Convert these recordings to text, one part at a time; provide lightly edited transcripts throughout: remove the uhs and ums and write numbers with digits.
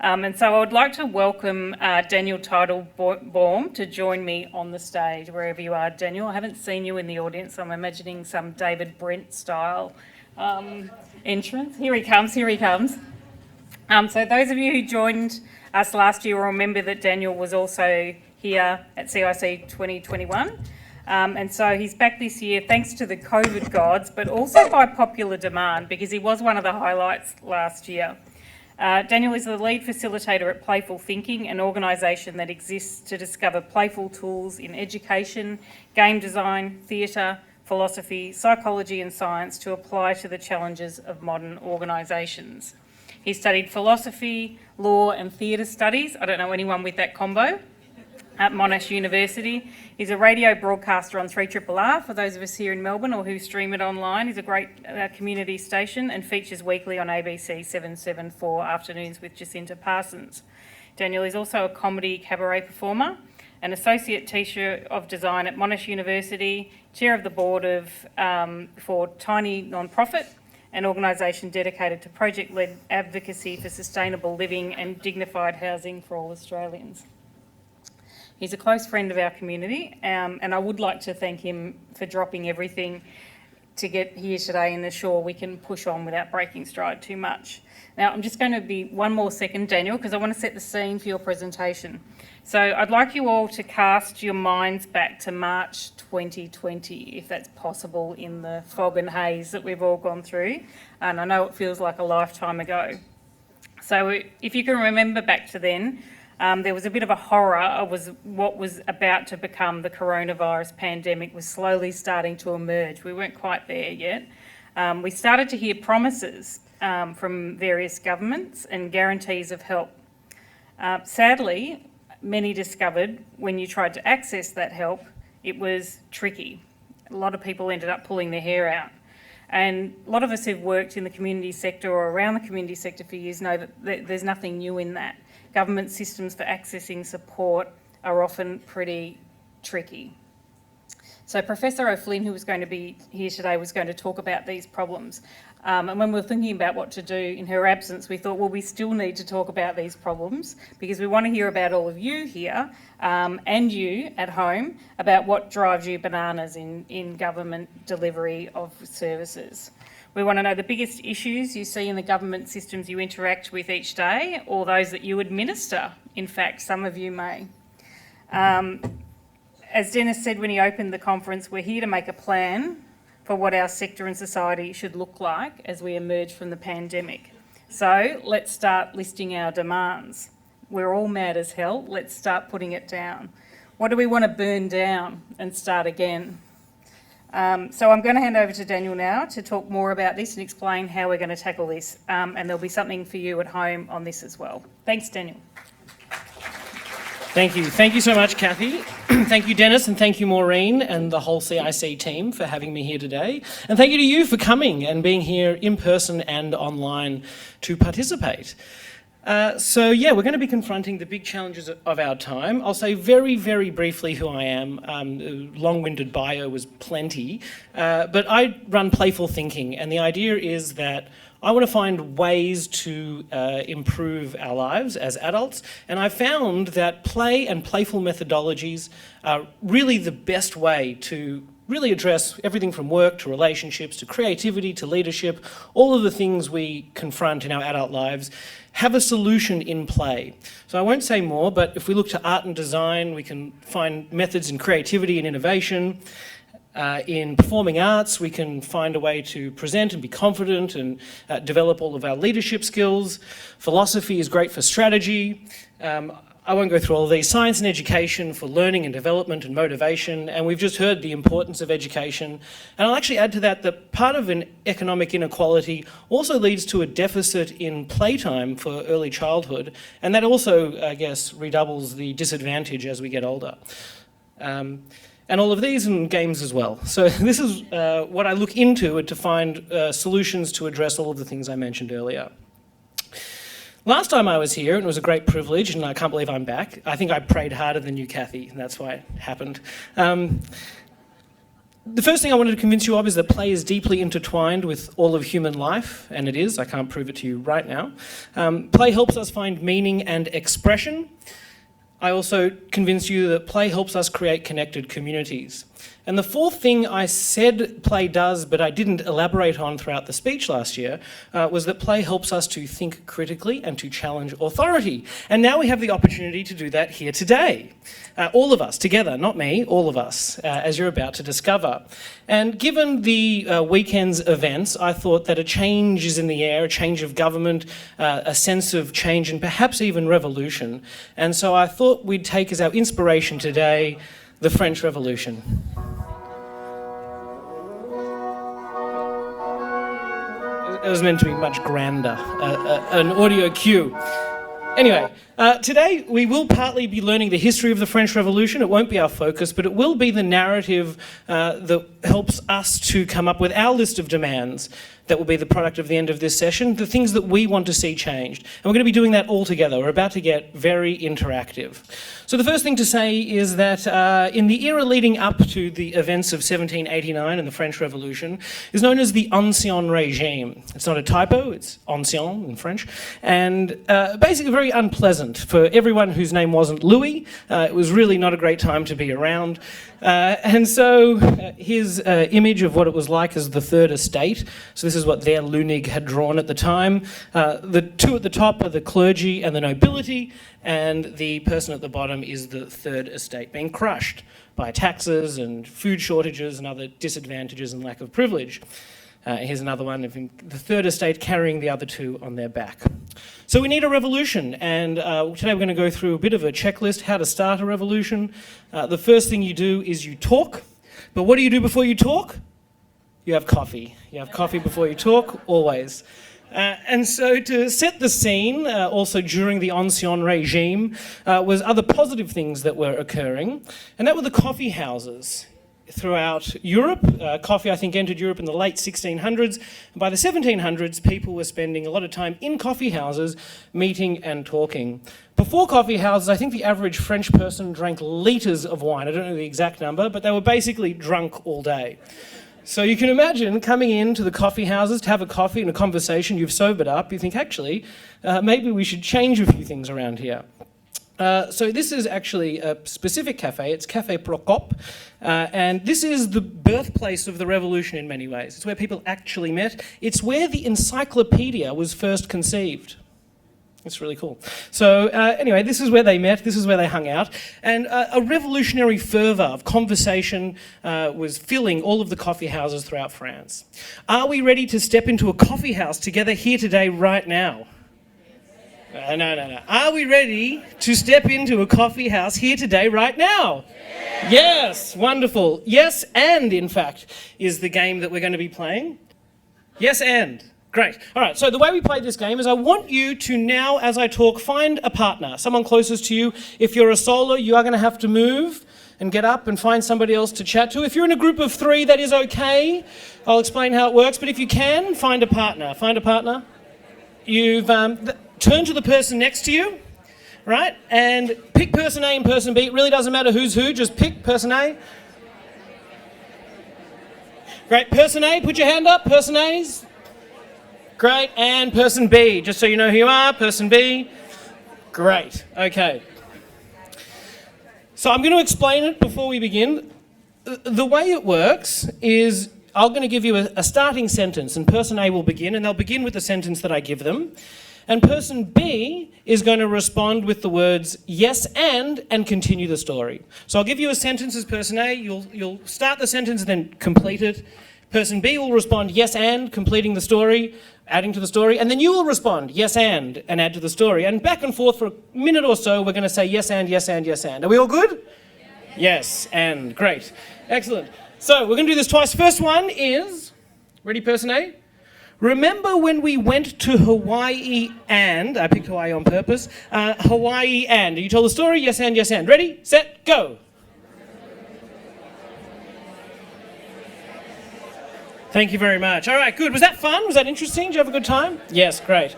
And so I would like to welcome Daniel Teitelbaum to join me on the stage, wherever you are, Daniel. I haven't seen you in the audience. I'm imagining some David Brent style entrance. Here he comes, here he comes. So those of you who joined us last year will remember that Daniel was also here at CIC 2021. And so he's back this year thanks to the COVID gods, but also by popular demand, because he was one of the highlights last year. Daniel is the lead facilitator at Playful Thinking, an organisation that exists to discover playful tools in education, game design, theatre, philosophy, psychology and science to apply to the challenges of modern organisations. He studied philosophy, law and theatre studies. I don't know anyone with that combo. At Monash University. He's a radio broadcaster on 3RRR for those of us here in Melbourne or who stream it online. He's a great community station and features weekly on ABC 774 Afternoons with Jacinta Parsons. Daniel is also a comedy cabaret performer, an associate teacher of design at Monash University, chair of the board of for Tiny Nonprofit, an organisation dedicated to project-led advocacy for sustainable living and dignified housing for all Australians. He's a close friend of our community, and I would like to thank him for dropping everything to get here today and assure we can push on without breaking stride too much. Now, I'm just going to be one more second, Daniel, because I want to set the scene for your presentation. So I'd like you all to cast your minds back to March 2020, if that's possible, in the fog and haze that we've all gone through. And I know it feels like a lifetime ago. So if you can remember back to then, there was a bit of a horror of what was about to become the coronavirus pandemic was slowly starting to emerge. We weren't quite there yet. We started to hear promises from various governments and guarantees of help. Sadly, many discovered when you tried to access that help, it was tricky. A lot of people ended up pulling their hair out. And a lot of us who've worked in the community sector or around the community sector for years know that there's nothing new in that. Government systems for accessing support are often pretty tricky. So Professor O'Flynn, who was going to be here today, was going to talk about these problems. And when we were thinking about what to do in her absence, we thought, well, we still need to talk about these problems because we want to hear about all of you here and you at home about what drives you bananas in government delivery of services. We want to know the biggest issues you see in the government systems you interact with each day, or those that you administer. In fact, some of you may. As Dennis said when he opened the conference, we're here to make a plan for what our sector and society should look like as we emerge from the pandemic. So let's start listing our demands. We're all mad as hell. Let's start putting it down. What do we want to burn down and start again? So I'm going to hand over to Daniel now to talk more about this and explain how we're going to tackle this. And there'll be something for you at home on this as well. Thanks, Daniel. Thank you. Thank you so much, Kathy. Thank you, Dennis, and thank you, Maureen, and the whole CIC team for having me here today. And thank you to you for coming and being here in person and online to participate. So we're going to be confronting the big challenges of our time. I'll say very, very briefly who I am. Long-winded bio was plenty, but I run Playful Thinking, and the idea is that I want to find ways to improve our lives as adults, and I found that play and playful methodologies are really the best way to really address everything from work to relationships to creativity to leadership. All of the things we confront in our adult lives have a solution in play. So I won't say more, but if we look to art and design, we can find methods in creativity and innovation. In performing arts, we can find a way to present and be confident and develop all of our leadership skills. Philosophy is great for strategy. I won't go through all of these. Science and education for learning and development and motivation. And we've just heard the importance of education. And I'll actually add to that that part of an economic inequality also leads to a deficit in playtime for early childhood. And that also, I guess, redoubles the disadvantage as we get older. And all of these in games as well. So this is what I look into to find solutions to address all of the things I mentioned earlier. Last time I was here, and it was a great privilege, and I can't believe I'm back. I think I prayed harder than you, Kathy, and that's why it happened. The first thing I wanted to convince you of is that play is deeply intertwined with all of human life, and it is. I can't prove it to you right now. Play helps us find meaning and expression. I also convinced you that play helps us create connected communities. And the fourth thing I said play does, but I didn't elaborate on throughout the speech last year, was that play helps us to think critically and to challenge authority. And now we have the opportunity to do that here today. All of us together, not me, all of us, as you're about to discover. And given the weekend's events, I thought that a change is in the air, a change of government, a sense of change and perhaps even revolution. And so I thought we'd take as our inspiration today the French Revolution. It was meant to be much grander, an audio cue. Anyway, today we will partly be learning the history of the French Revolution. It won't be our focus, but it will be the narrative that helps us to come up with our list of demands that will be the product of the end of this session, the things that we want to see changed. And we're going to be doing that all together. We're about to get very interactive. So the first thing to say is that in the era leading up to the events of 1789 and the French Revolution is known as the Ancien Regime. It's not a typo, it's ancien in French. And basically very unpleasant for everyone whose name wasn't Louis. It was really not a great time to be around. And so his image of what it was like as the Third Estate. So this is what their Lunig had drawn at the time. The two at the top are the clergy and the nobility, and the person at the bottom is the Third Estate, being crushed by taxes and food shortages and other disadvantages and lack of privilege. Here's another one of the Third Estate carrying the other two on their back. So we need a revolution, and today we're going to go through a bit of a checklist, how to start a revolution. The first thing you do is you talk, but what do you do before you talk? You have coffee. You have coffee before you talk, always. And so to set the scene, also during the Ancien Regime, was other positive things that were occurring, and that were the coffee houses. Throughout Europe, coffee I think entered Europe in the late 1600s. And by the 1700s, people were spending a lot of time in coffee houses, meeting and talking. Before coffee houses, I think the average French person drank litres of wine. I don't know the exact number, but they were basically drunk all day. So you can imagine coming into the coffee houses to have a coffee and a conversation, you've sobered up, you think, actually, maybe we should change a few things around here. So this is actually a specific cafe. It's Café Procope, and this is the birthplace of the revolution in many ways. It's where people actually met. It's where the encyclopedia was first conceived. It's really cool. So anyway, this is where they met, this is where they hung out, and a revolutionary fervour of conversation was filling all of the coffee houses throughout France. Are we ready to step into a coffee house together here today, right now? No. Are we ready to step into a coffee house here today, right now? Yes, wonderful. Yes, and in fact, is the game that we're going to be playing. Yes, and. Great. All right, so the way we play this game is I want you to now, as I talk, find a partner, someone closest to you. If you're a solo, you are going to have to move and get up and find somebody else to chat to. If you're in a group of three, that is okay. I'll explain how it works, but if you can, find a partner. Find a partner. You've... turn to the person next to you, right? And pick person A and person B. It really doesn't matter who's who, just pick person A. Great, person A, put your hand up, person A's. Great, and person B, just so you know who you are, person B. Great, okay. So I'm going to explain it before we begin. The way it works is I'm going to give you a starting sentence, and person A will begin, and they'll begin with the sentence that I give them. And person B is going to respond with the words yes and continue the story. So I'll give you a sentence as person A, you'll start the sentence and then complete it. Person B will respond yes and, completing the story, adding to the story, and then you will respond yes and add to the story. And back and forth for a minute or so, we're going to say yes and, yes and, yes and. Are we all good? Yes and, great. Excellent. So we're going to do this twice. First one is, ready person A? Remember when we went to Hawaii and, I picked Hawaii on purpose, Hawaii and, you told the story, yes and, yes and. Ready, set, go. Thank you very much. All right, good. Was that fun? Was that interesting? Did you have a good time? Yes, great.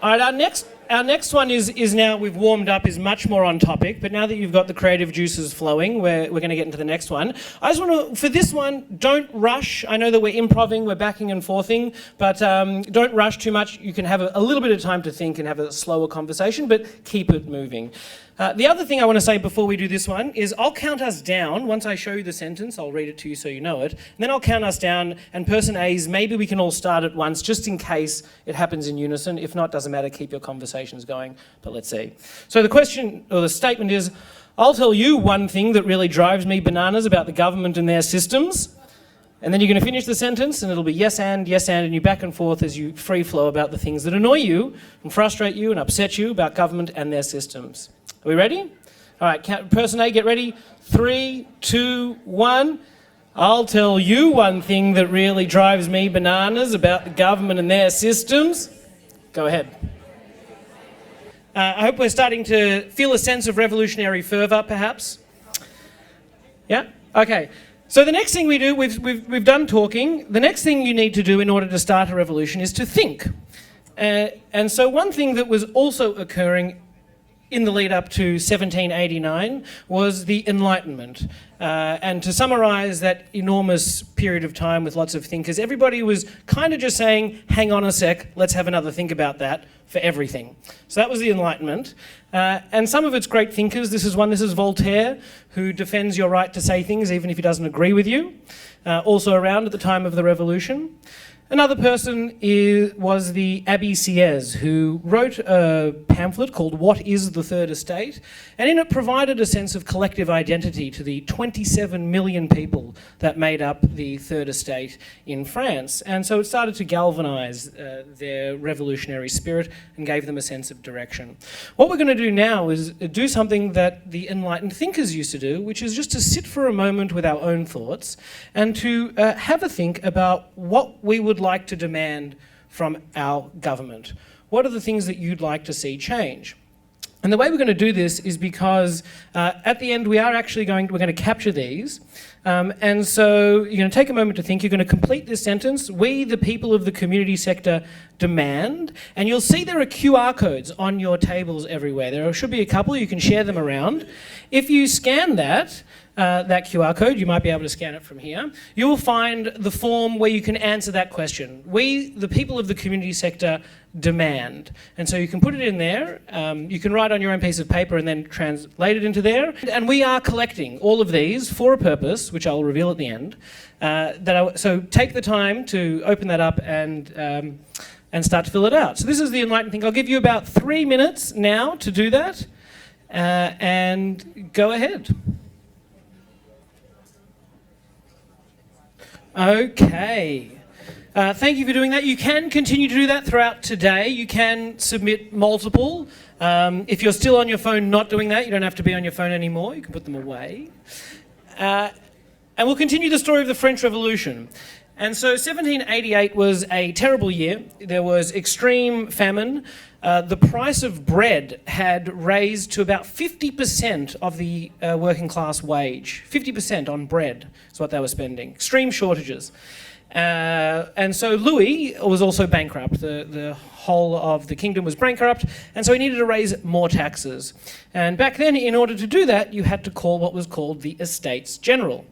All right, our next our next one is now we've warmed up, is much more on topic, but now that you've got the creative juices flowing, we're going to get into the next one. I just want to, for this one, don't rush. I know that we're improving, we're backing and forthing, but don't rush too much. You can have a little bit of time to think and have a slower conversation, but keep it moving. The other thing I want to say before we do this one is I'll count us down. Once I show you the sentence, I'll read it to you so you know it. And then I'll count us down, and person A's, maybe we can all start at once, just in case it happens in unison. If not, doesn't matter, keep your conversations going, but let's see. So the question, or the statement is, I'll tell you one thing that really drives me bananas about the government and their systems. And then you're going to finish the sentence, and it'll be yes, and you back and forth as you free flow about the things that annoy you and frustrate you and upset you about government and their systems. Are we ready? All right, person A, get ready. 3, 2, 1. I'll tell you one thing that really drives me bananas about the government and their systems. Go ahead. I hope we're starting to feel a sense of revolutionary fervour, perhaps. Yeah? Okay. So the next thing we do, we've done talking. The next thing you need to do in order to start a revolution is to think. And so one thing that was also occurring in the lead up to 1789 was the Enlightenment. And to summarise that enormous period of time with lots of thinkers, everybody was kind of just saying, hang on a sec, let's have another think about that for everything. So that was the Enlightenment. And some of its great thinkers, this is Voltaire, who defends your right to say things even if he doesn't agree with you, also around at the time of the Revolution. Another person was the Abbé Sieyès, who wrote a pamphlet called What is the Third Estate? And in it provided a sense of collective identity to the 27 million people that made up the Third Estate in France. And so it started to galvanise their revolutionary spirit and gave them a sense of direction. What we're going to do now is do something that the enlightened thinkers used to do, which is just to sit for a moment with our own thoughts and to have a think about what we would like to demand from our government. What are the things that you'd like to see change? And the way we're going to do this is because at the end we're going to capture these. And so you're going to take a moment to think. You're going to complete this sentence. We, the people of the community sector, demand. And you'll see there are QR codes on your tables everywhere. There should be a couple. You can share them around. If you scan that QR code, you might be able to scan it from here, you will find the form where you can answer that question. We, the people of the community sector, demand. And so you can put it in there, you can write on your own piece of paper and then translate it into there. And we are collecting all of these for a purpose, which I'll reveal at the end. So take the time to open that up and start to fill it out. So this is the Enlightened thing. I'll give you about 3 minutes now to do that, and go ahead. Okay. Thank you for doing that. You can continue to do that throughout today. You can submit multiple. If you're still on your phone not doing that, you don't have to be on your phone anymore. You can put them away. And we'll continue the story of the French Revolution. And so 1788 was a terrible year. There was extreme famine. The price of bread had raised to about 50% of the working class wage. 50% on bread is what they were spending. Extreme shortages. And so Louis was also bankrupt. The whole of the kingdom was bankrupt, and so he needed to raise more taxes. And back then, in order to do that, you had to call what was called the Estates General.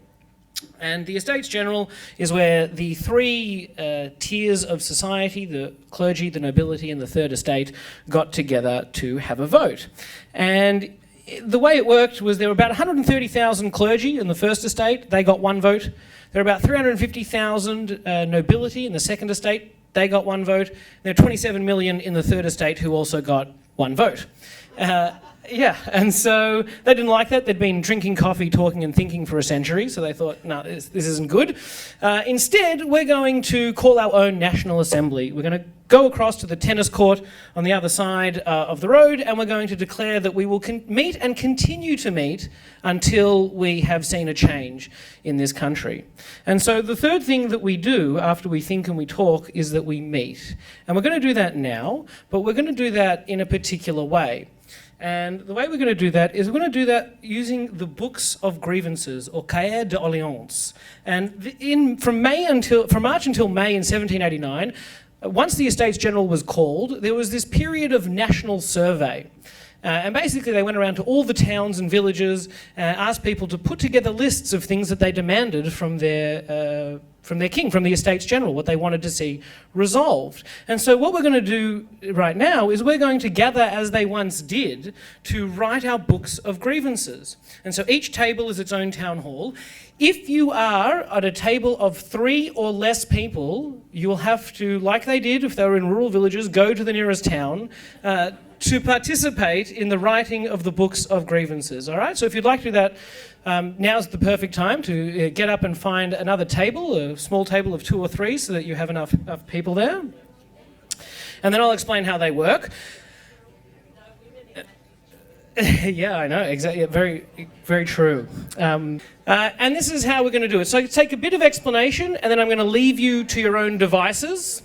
And the Estates General is where the three tiers of society, the clergy, the nobility, and the third estate, got together to have a vote. And the way it worked was there were about 130,000 clergy in the first estate. They got one vote. There were about 350,000 nobility in the second estate. They got one vote. There are 27 million in the third estate who also got one vote. Yeah, and so they didn't like that. They'd been drinking coffee, talking and thinking for a century, so they thought, no, this isn't good. Instead, we're going to call our own National Assembly. We're going to go across to the tennis court on the other side of the road, and we're going to declare that we will meet and continue to meet until we have seen a change in this country. And so the third thing that we do after we think and we talk is that we meet. And we're going to do that now, but we're going to do that in a particular way. And the way we're going to do that is we're going to do that using the Books of Grievances, or Cahiers de Doléances. And from March until May in 1789, once the Estates General was called, there was this period of national survey. And basically they went around to all the towns and villages and asked people to put together lists of things that they demanded from their king, from the Estates General, what they wanted to see resolved. And so what we're going to do right now is we're going to gather, as they once did, to write our books of grievances. And so each table is its own town hall. If you are at a table of 3 or less people, you will have to, like they did if they were in rural villages, go to the nearest town to participate in the writing of the books of grievances. All right, so if you'd like to do that, now's the perfect time to get up and find another table, a small table of 2 or 3, so that you have enough people there. And then I'll explain how they work. Yeah, I know, exactly. Very, very true. And this is how we're going to do it. So take a bit of explanation, and then I'm going to leave you to your own devices.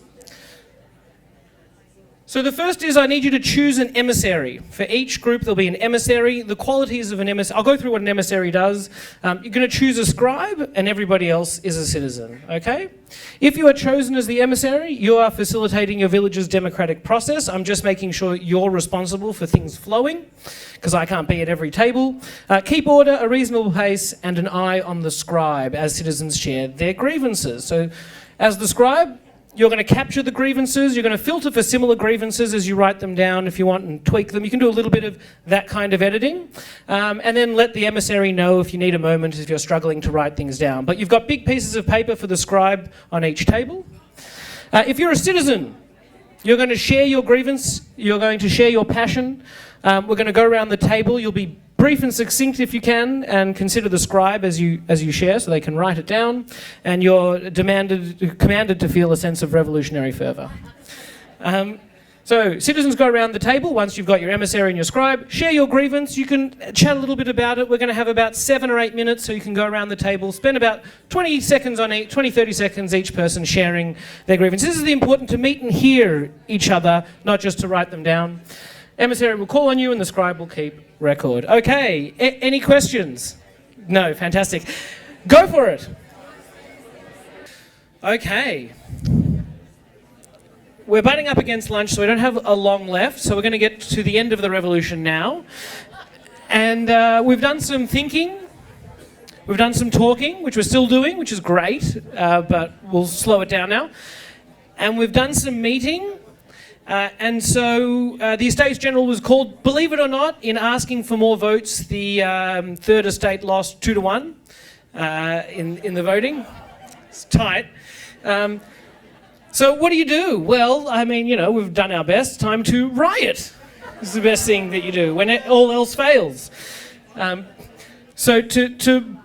So the first is I need you to choose an emissary. For each group there'll be an emissary. The qualities of an emissary, I'll go through what an emissary does. You're going to choose a scribe and everybody else is a citizen, okay? If you are chosen as the emissary, you are facilitating your village's democratic process. I'm just making sure you're responsible for things flowing, because I can't be at every table. Keep order, a reasonable pace, and an eye on the scribe as citizens share their grievances. So as the scribe, you're going to capture the grievances, you're going to filter for similar grievances as you write them down if you want and tweak them. You can do a little bit of that kind of editing. And then let the emissary know if you need a moment, if you're struggling to write things down. But you've got big pieces of paper for the scribe on each table. If you're a citizen, you're going to share your grievance, you're going to share your passion. We're going to go around the table. You'll be brief and succinct if you can, and consider the scribe as you share so they can write it down, and you're commanded to feel a sense of revolutionary fervour. So citizens go around the table once you've got your emissary and your scribe, share your grievance, you can chat a little bit about it. We're going to have about 7 or 8 minutes, so you can go around the table, spend about 20 seconds on each, 30 seconds each person sharing their grievance. This is important to meet and hear each other, not just to write them down. Emissary will call on you and the scribe will keep record. Okay, any questions? No, fantastic. Go for it. Okay. We're butting up against lunch, so we don't have a long left, so we're going to get to the end of the revolution now. And we've done some thinking, we've done some talking, which we're still doing, which is great, but we'll slow it down now. And we've done some meeting. And so the Estates General was called, believe it or not, in asking for more votes. The Third Estate lost 2-1 in the voting. It's tight. So what do you do? Well, I mean, you know, we've done our best. Time to riot. This is the best thing that you do when all else fails. So to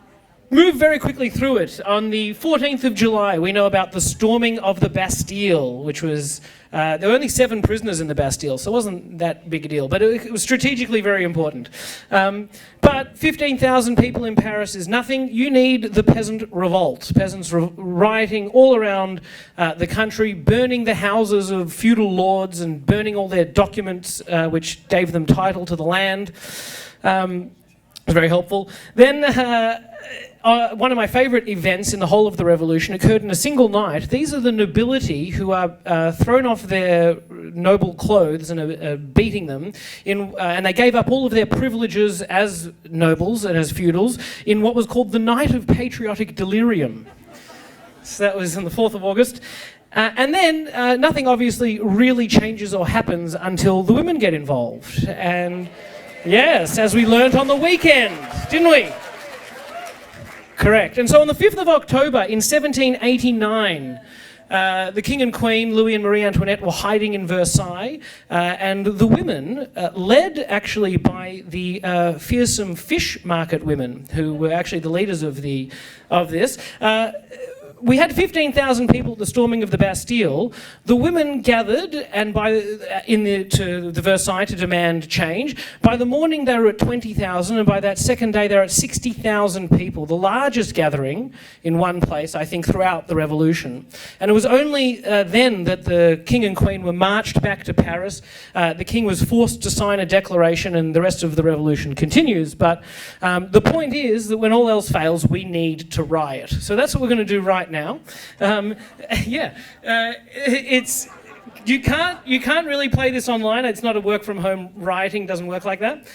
move very quickly through it, on the 14th of July, we know about the storming of the Bastille, which was, there were only 7 prisoners in the Bastille, so it wasn't that big a deal, but it was strategically very important. But 15,000 people in Paris is nothing. You need the peasant revolt. Peasants rioting all around the country, burning the houses of feudal lords and burning all their documents which gave them title to the land. It was very helpful. Then one of my favourite events in the whole of the revolution occurred in a single night. These are the nobility who are thrown off their noble clothes and are beating them, and they gave up all of their privileges as nobles and as feudals in what was called the Night of Patriotic Delirium. So that was on the 4th of August. And then nothing obviously really changes or happens until the women get involved. And yes, as we learnt on the weekend, didn't we? Correct. And so on the 5th of October in 1789, the King and Queen, Louis and Marie Antoinette, were hiding in Versailles, and the women, led actually by the fearsome fish market women, who were actually the leaders of this, we had 15,000 people at the storming of the Bastille. The women gathered and to the Versailles to demand change. By the morning they were at 20,000, and by that second day they were at 60,000 people, the largest gathering in one place, I think, throughout the revolution. And it was only then that the King and Queen were marched back to Paris. The King was forced to sign a declaration, and the rest of the revolution continues. But the point is that when all else fails, we need to riot. So that's what we're going to do right now. It's You can't really play this online. It's not a work from home rioting, doesn't work like that.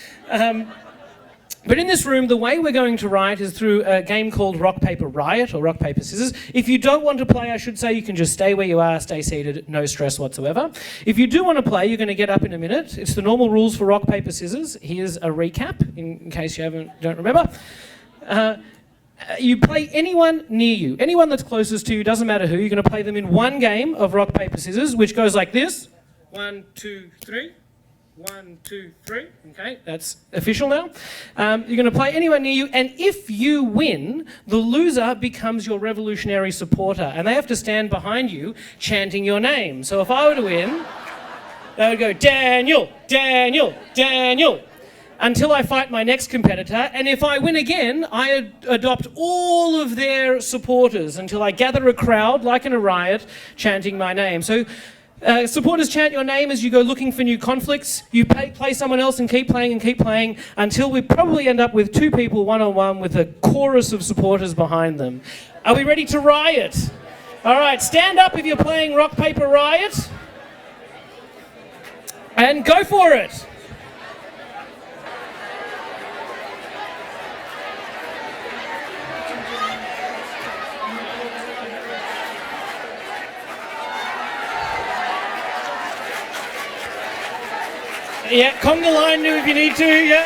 But in this room, the way we're going to riot is through a game called Rock, Paper, Riot, or Rock, Paper, Scissors. If you don't want to play, I should say, you can just stay where you are, stay seated, no stress whatsoever. If you do want to play, you're going to get up in a minute. It's the normal rules for Rock, Paper, Scissors. Here's a recap, in case you don't remember. You play anyone near you. Anyone that's closest to you, doesn't matter who. You're going to play them in one game of Rock, Paper, Scissors, which goes like this. 1, 2, 3. 1, 2, 3. Okay, that's official now. You're going to play anyone near you, and if you win, the loser becomes your revolutionary supporter, and they have to stand behind you chanting your name. So if I were to win, they would go, Daniel, Daniel, Daniel, until I fight my next competitor, and if I win again, I adopt all of their supporters until I gather a crowd, like in a riot, chanting my name. So supporters chant your name as you go looking for new conflicts. You play someone else and keep playing until we probably end up with two people one-on-one with a chorus of supporters behind them. Are we ready to riot? All right, stand up if you're playing Rock, Paper, Riot. And go for it. Yeah, conga line new if you need to, yeah.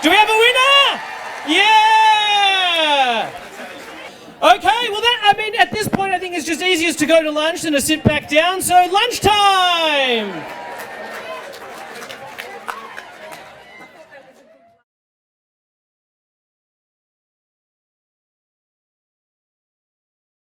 Do we have a winner? Yeah! Okay, well at this point I think it's just easiest to go to lunch than to sit back down, so lunchtime!